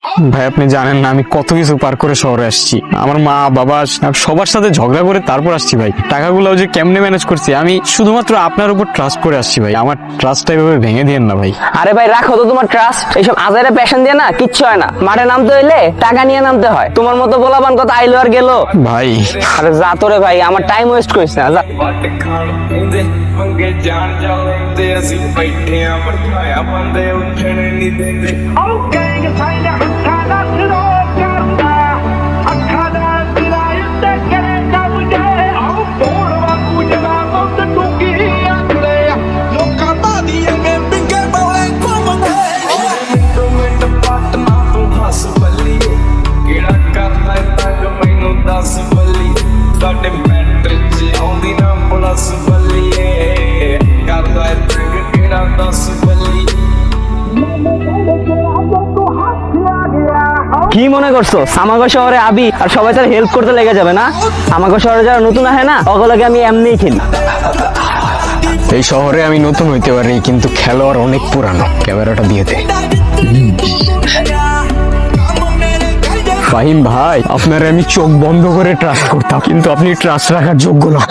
ভাই আপনি জানেন না আমি কত কিছু পার করে শহরে আসছি। আমার মা বাবা সবার সাথে ঝগড়া করে তারপর আসছি ভাই। টাকাগুলো যে কেমনে ম্যানেজ করছি আমি শুধুমাত্র আপনার উপর ট্রাস্ট করে আসছি ভাই। আমার ট্রাস্টটা এভাবে ভেঙে দিয়েন না ভাই। আরে ভাই রাখো তো তোমার ট্রাস্ট, এইসব আজারে প্যাশন দিয়ে না কিচ্ছু হয় না। মাঠে নামতে হইলে টাকা নিয়ে নামতে হয়। তোমার মতো বলাবান কথা আইলো আর গেলো। ভাই আরে যা তোরে ভাই, আমার টাইম ওয়েস্ট করিস না, যা। ਵੱਟ ਖਾਣ ਪੀਂਦੇ ਮੰਗੇ ਜਾਣ ਜਾਂਦੇ ਅਸੀਂ ਬੈਠੇ ਆਂ ਮਠਾਇਆ ਬੰਦੇ ਉੱਠਣ ਨਹੀਂ ਦਿੰਦੇ ਉਹ ਗੈਂਗ ਸਾਈਨ ਹੱਥਾਂ ਦਾ ਸਿਰੋ ਕਰਦਾ, ਅੱਖਾਂ ਦਾ ਸਿਰਾ ਉੱਤੇ ਕਰੇ ਜਾਊਗੇ। ਉਹ ਬੋੜ ਵਾਂਗੂ ਜਵਾਬ ਤੇ ਟੁਕੀ ਆਂਦੇ, ਲੋਕਾਂ ਬਾਦੀਆਂ ਮੇ ਬਿੰਗੇ ਬੋਲੇ ਘੁੰਮਦੇ। ਮਿੰਟੋ ਮਿੰਟ ਪੱਟ ਨਾ ਤੂੰ ਹੱਸ ਬੱਲੀਏ ਕਿਹੜਾ ਕਰਦਾ ਤੰਗ ਮੈਨੂੰ ਦੱਸ ਬੱਲੀਏ ਸਾਡੇ ਮੈਟਰ 'ਚ ਆਉਂਦੀ ਨਾ ਪਲਸ ਬੱਲੀਏ ਕਰਦਾ ਤੰਗ ਕਿਹੜਾ ਦੱਸ ਬੱਲੀਏ কি মনে করছো আমাগো শহরে আবি আর সবাই তার হেল্প করতে লেগে যাবে না? আমাগো শহরে যারা নতুন আহে না ওগুলোকে আমি এমনিই খেলি। এই শহরে আমি নতুন হইতে পারি কিন্তু খেলোয়াড় অনেক পুরানো। ক্যামেরাটা দিয়ে দে। ফাহিম ভাই আপনারে আমি চোখ বন্ধ করে ট্রাস্ট করতাম কিন্তু আপনি ট্রাস্ট রাখার যোগ্য না।